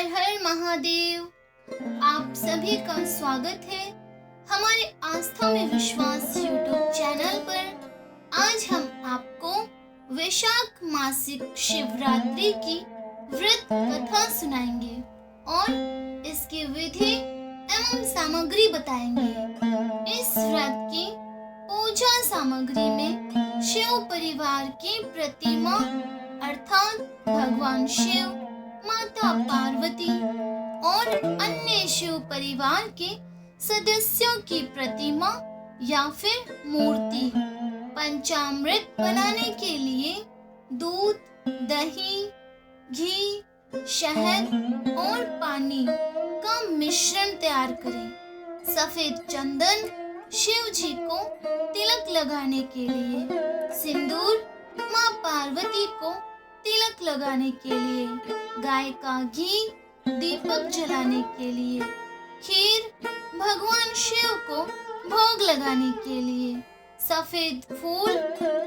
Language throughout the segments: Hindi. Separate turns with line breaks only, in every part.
हर हर महादेव। आप सभी का स्वागत है हमारे आस्था में विश्वास यूट्यूब चैनल पर। आज हम आपको वैशाख मासिक शिवरात्रि की व्रत कथा सुनाएंगे और इसकी विधि एवं सामग्री बताएंगे। इस व्रत की पूजा सामग्री में शिव परिवार की प्रतिमा अर्थात भगवान शिव, माता पार्वती और अन्य शिव परिवार के सदस्यों की प्रतिमा या फिर मूर्ति। पंचामृत बनाने के लिए दूध, दही, घी, शहद और पानी का मिश्रण तैयार करें। सफेद चंदन शिव जी को तिलक लगाने के लिए, सिंदूर माँ पार्वती को तिलक लगाने के लिए, गाय का घी दीपक जलाने के लिए, खीर भगवान शिव को भोग लगाने के लिए, सफेद फूल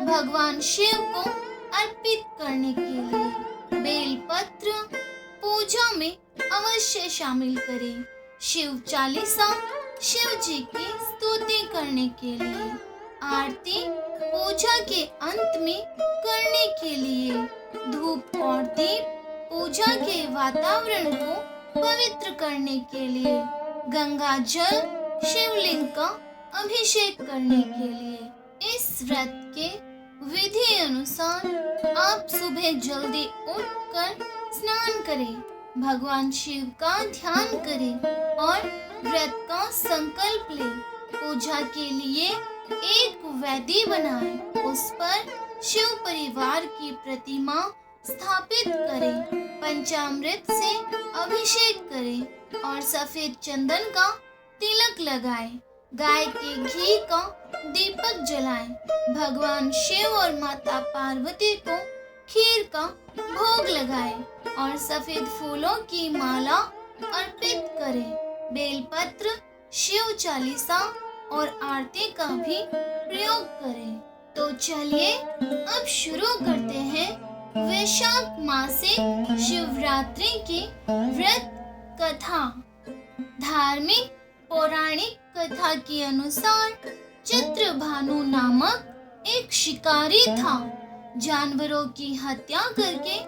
भगवान शिव को अर्पित करने के लिए, बेलपत्र पूजा में अवश्य शामिल करें। शिव चालीसा शिव जी की स्तुति करने के लिए, आरती पूजा के अंत में करने के लिए, धूप और दीप पूजा के वातावरण को पवित्र करने के लिए, गंगा जल शिवलिंग का अभिषेक करने के लिए। इस व्रत के विधि अनुसार आप सुबह जल्दी उठकर स्नान करें, भगवान शिव का ध्यान करें और व्रत का संकल्प लें। पूजा के लिए एक वेदी बनाएं, उस पर शिव परिवार की प्रतिमा स्थापित करें, पंचामृत से अभिषेक करें और सफेद चंदन का तिलक लगाएं, गाय के घी का दीपक जलाएं, भगवान शिव और माता पार्वती को खीर का भोग लगाएं और सफेद फूलों की माला अर्पित करें। बेलपत्र, शिव चालीसा और आरती का भी प्रयोग करें। तो चलिए अब शुरू करते हैं वैशाख मासिक शिवरात्रि की व्रत कथा। धार्मिक पौराणिक कथा के अनुसार चित्रभानु नामक एक शिकारी था। जानवरों की हत्या करके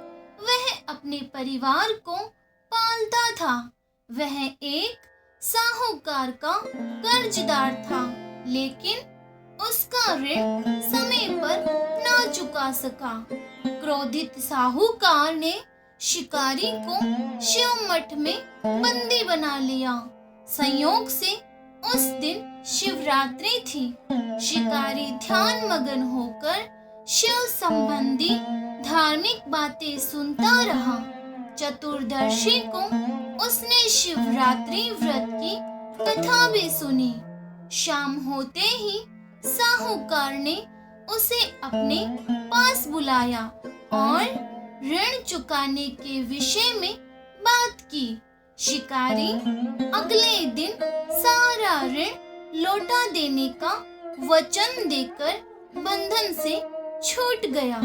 वह अपने परिवार को पालता था। वह एक साहूकार का कर्जदार था, लेकिन उसका ऋण समय पर न चुका सका। क्रोधित साहूकार ने शिकारी को शिव मठ में बंदी बना लिया। संयोग से उस दिन शिवरात्रि थी। शिकारी ध्यान मगन होकर शिव संबंधी धार्मिक बातें सुनता रहा। चतुर्दशी को उसने शिवरात्रि व्रत की कथा भी सुनी। शाम होते ही साहूकार ने उसे अपने पास बुलाया और ऋण चुकाने के विषय में बात की। शिकारी अगले दिन सारा ऋण लौटा देने का वचन देकर बंधन से छूट गया।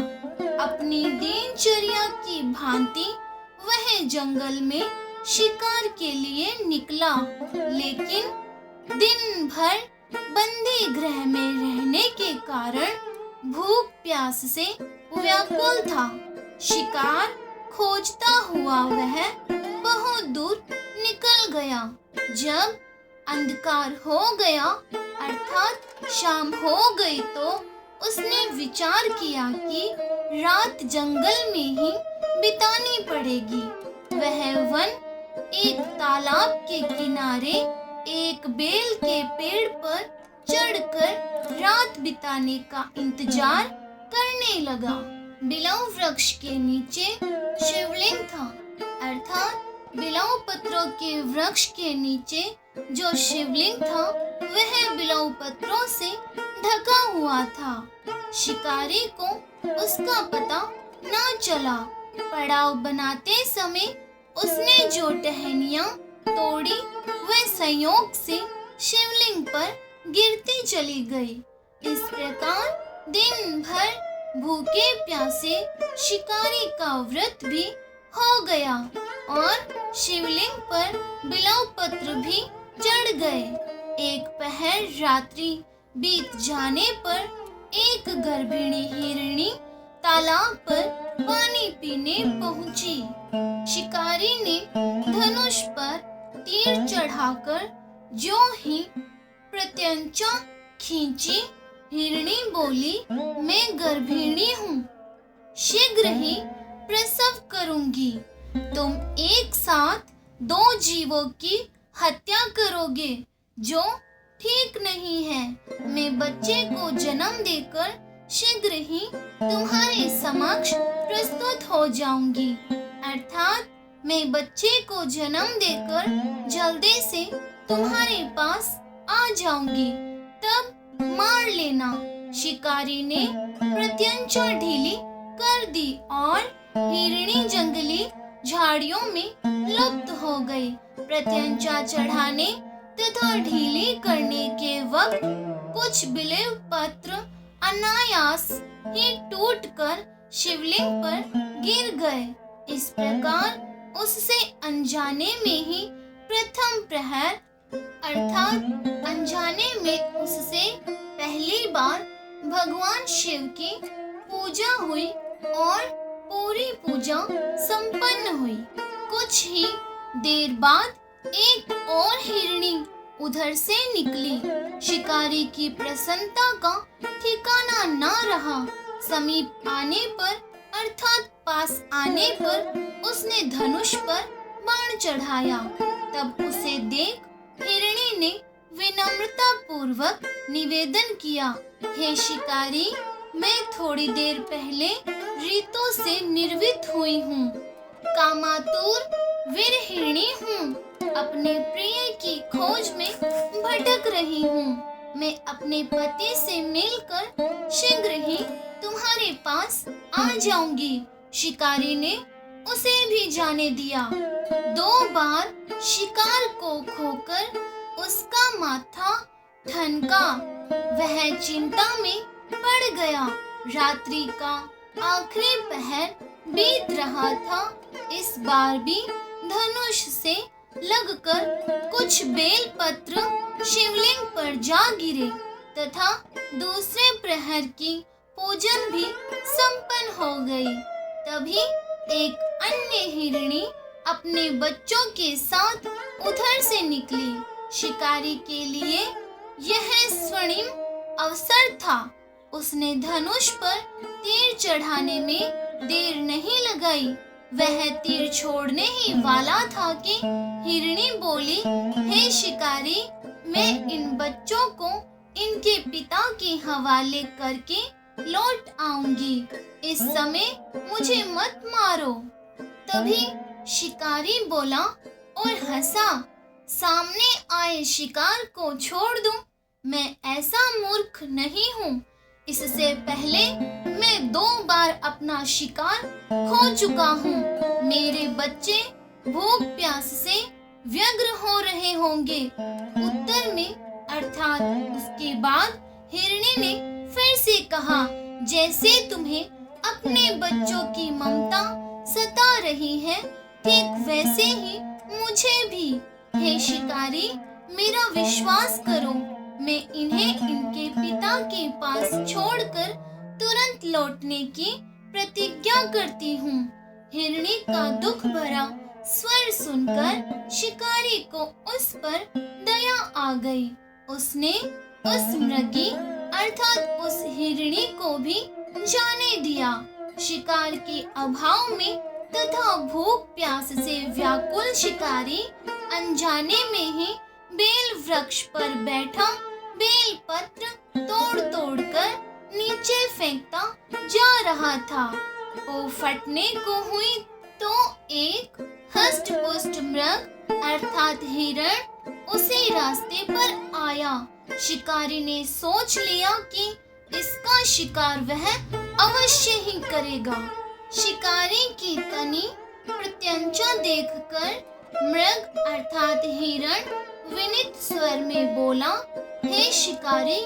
अपनी दिनचर्या की भांति वह जंगल में शिकार के लिए निकला, लेकिन दिन भर बंदी गृह में रहने के कारण भूख प्यास से व्याकुल था। शिकार खोजता हुआ वह बहुत दूर निकल गया। जब अंधकार हो गया अर्थात शाम हो गई, तो उसने विचार किया कि रात जंगल में ही बितानी पड़ेगी। वह वन एक तालाब के किनारे एक बेल के पेड़ पर चढ़कर रात बिताने का इंतजार करने लगा। बिलव वृक्ष के नीचे शिवलिंग था, अर्थात बिलव पत्रों के वृक्ष के नीचे जो शिवलिंग था वह बिलव पत्रों से ढका हुआ था। शिकारी को उसका पता न चला। पड़ाव बनाते समय उसने जो टहनियां तोड़ी वह संयोग से शिवलिंग पर गिरती चली गई। इस प्रकार दिन भर भूखे प्यासे शिकारी का व्रत भी हो गया और शिवलिंग पर बिल्व पत्र भी चढ़ गए। एक पहर रात्रि बीत जाने पर एक गर्भिणी हिरणी तालाब पर पानी पीने पहुंची। शिकारी ने धनुष पर तीर चढ़ाकर जो ही प्रत्यंचा खींची, हिरणी बोली, मैं गर्भिणी हूँ, शीघ्र ही प्रसव करूंगी। तुम एक साथ दो जीवों की हत्या करोगे, जो ठीक नहीं है। मैं बच्चे को जन्म देकर शीघ्र ही तुम्हारे समक्ष प्रस्तुत हो जाऊंगी, अर्थात मैं बच्चे को जन्म देकर जल्दी से तुम्हारे पास आ जाऊंगी, तब मार लेना। शिकारी ने प्रत्यंचा ढीली कर दी और हिरणी जंगली झाड़ियों में लुप्त हो गई। प्रत्यंचा चढ़ाने तथा ढीली करने के वक्त कुछ बिल्व पत्र अनायास ही टूटकर शिवलिंग पर गिर गए। इस प्रकार उससे अनजाने में ही प्रथम प्रहर अर्थात अनजाने में उससे पहली बार भगवान शिव की पूजा हुई और पूरी पूजा संपन्न हुई। कुछ ही देर बाद एक और हिरणी उधर से निकली। शिकारी की प्रसन्नता का ठिकाना न रहा। समीप आने पर अर्थात पास आने पर उसने धनुष पर बाण चढ़ाया। तब उसे देख हिरणी ने विनम्रता पूर्वक निवेदन किया, हे शिकारी, मैं थोड़ी देर पहले ऋतु से निर्वित हुई हूँ, कामातुर वीर हिरणी हूँ, अपने प्रिय की खोज में भटक रही हूँ। मैं अपने पति से मिलकर शीघ्र ही तुम्हारे पास आ जाऊंगी। शिकारी ने उसे भी जाने दिया। 2 बार शिकार को खोकर उसका माथा ठनका। वह चिंता में पड़ गया। रात्रि का आखिरी पहर बीत रहा था। इस बार भी धनुष से लगकर कुछ बेल पत्र शिवलिंग पर जा गिरे तथा दूसरे प्रहर की पूजन भी संपन्न हो गई। तभी एक अन्य हिरणी अपने बच्चों के साथ उधर से निकली। शिकारी के लिए यह स्वर्णिम अवसर था। उसने धनुष पर तीर चढ़ाने में देर नहीं लगाई। वह तीर छोड़ने ही वाला था कि हिरणी बोली, हे शिकारी, मैं इन बच्चों को इनके पिता के हवाले करके लौट आऊंगी। इस समय मुझे मत मारो। तभी शिकारी बोला और हंसा, सामने आए शिकार को छोड़ दूं? मैं ऐसा मूर्ख नहीं हूँ। इससे पहले मैं 2 बार अपना शिकार खो चुका हूँ। मेरे बच्चे भूख प्यास से व्यग्र हो रहे होंगे। उत्तर में अर्थात उसके बाद हिरणी ने फिर से कहा, जैसे तुम्हें अपने बच्चों की ममता सता रही है, ठीक वैसे ही मुझे भी। हे शिकारी, मेरा विश्वास करो, मैं इन्हें इनके पिता के पास छोड़कर तुरंत लौटने की प्रतिज्ञा करती हूँ। हिरणी का दुख भरा स्वर सुनकर शिकारी को उस पर दया आ गई। उसने उस मृगी अर्थात उस हिरणी को भी जाने दिया। शिकार के अभाव में तथा भूख प्यास से व्याकुल शिकारी अनजाने में ही बेल वृक्ष पर बैठा बेल पत्र तोड़ तोड़ कर नीचे फेंकता जा रहा था। वो फटने को हुई तो एक हष्ट पुष्ट मृग अर्थात हिरण उसी रास्ते पर आया। शिकारी ने सोच लिया कि इसका शिकार वह अवश्य ही करेगा। शिकारी की तनी प्रत्यंचा देखकर मृग अर्थात हिरण विनीत स्वर में बोला, हे शिकारी,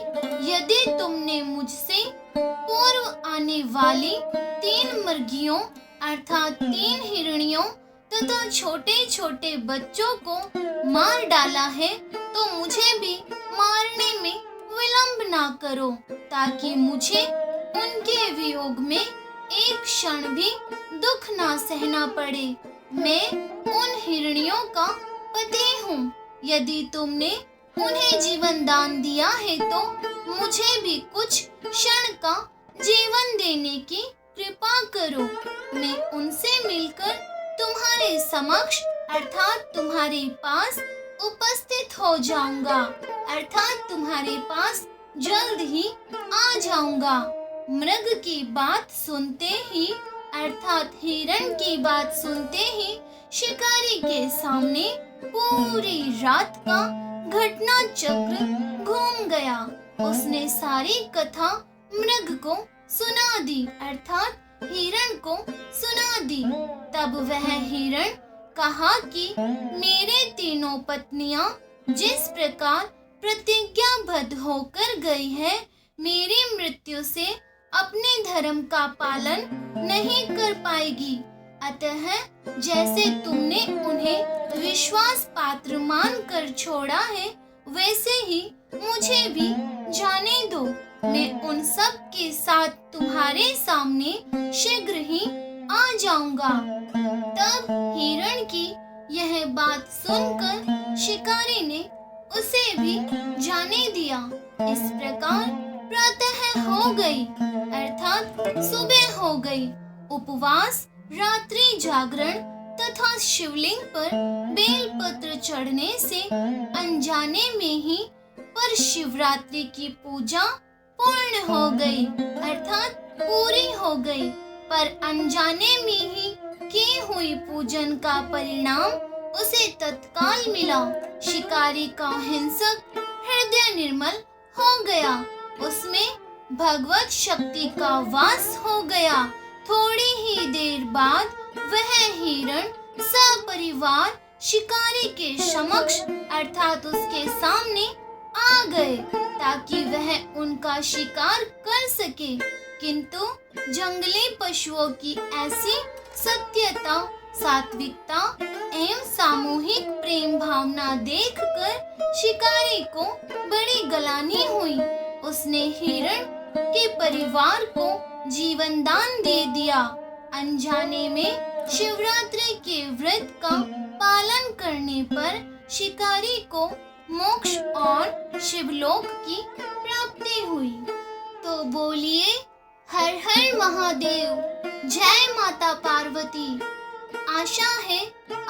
यदि तुमने मुझसे पूर्व आने वाली 3 मुर्गियों अर्थात 3 हिरणियों तथा छोटे छोटे बच्चों को मार डाला है, तो मुझे भी मारने में विलंब ना करो, ताकि मुझे उनके वियोग में एक क्षण भी दुख ना सहना पड़े। मैं उन हिरणियों का पति हूँ। यदि तुमने उन्हें जीवन दान दिया है, तो मुझे भी कुछ क्षण का जीवन देने की कृपा करो। मैं उनसे मिलकर तुम्हारे समक्ष अर्थात तुम्हारे पास उपस्थित हो जाऊंगा, अर्थात तुम्हारे पास जल्द ही आ जाऊंगा। मृग की बात सुनते ही अर्थात हिरण की बात सुनते ही शिकारी के सामने पूरी रात का घटना चक्र घूम गया। उसने सारी कथा मृग को सुना दी, अर्थात हिरण को सुना दी। तब वह हिरण कहा कि मेरे तीनों पत्नियां जिस प्रकार प्रतिज्ञाबद्ध होकर गई है, मेरी मृत्यु से अपने धर्म का पालन नहीं कर पाएगी। अतः जैसे तुमने उन्हें विश्वास पात्र मानकर छोड़ा है, वैसे ही मुझे भी जाने दो। मैं उन सब के साथ तुम्हारे सामने शीघ्र ही आ जाऊंगा। तब हिरण की यह बात सुनकर शिकारी ने उसे भी जाने दिया। इस प्रकार प्रातः हो गई, अर्थात सुबह हो गई। उपवास, रात्रि जागरण तथा शिवलिंग पर बेलपत्र चढ़ने से अनजाने में ही पर शिवरात्रि की पूजा पूर्ण हो गई, अर्थात पूरी हो गई। पर अनजाने में ही की हुई पूजन का परिणाम उसे तत्काल मिला। शिकारी का हिंसक हृदय निर्मल हो गया, उसमें भगवत शक्ति का वास हो गया। थोड़ी ही देर बाद वह हिरण सपरिवार शिकारी के समक्ष अर्थात उसके सामने आ गए, ताकि वह उनका शिकार कर सके। किंतु जंगली पशुओं की ऐसी सत्यता, सात्विकता एवं सामूहिक प्रेम भावना देखकर शिकारी को बड़ी गलानी हुई। उसने हिरण के परिवार को जीवन दान दे दिया। अनजाने में शिवरात्रि के व्रत का पालन करने पर शिकारी को मोक्ष और शिवलोक की प्राप्ति हुई। तो बोलिए हर हर महादेव, जय माता पार्वती। आशा है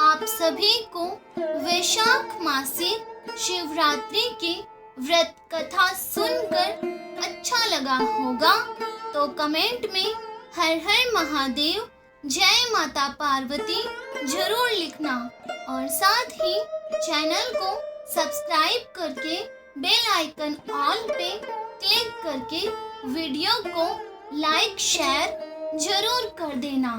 आप सभी को वैशाख मासिक शिवरात्रि की व्रत कथा सुनकर अच्छा लगा होगा। तो कमेंट में हर हर महादेव, जय माता पार्वती जरूर लिखना और साथ ही चैनल को सब्सक्राइब करके बेल आइकन ऑल पे क्लिक करके वीडियो को लाइक शेयर जरूर कर देना।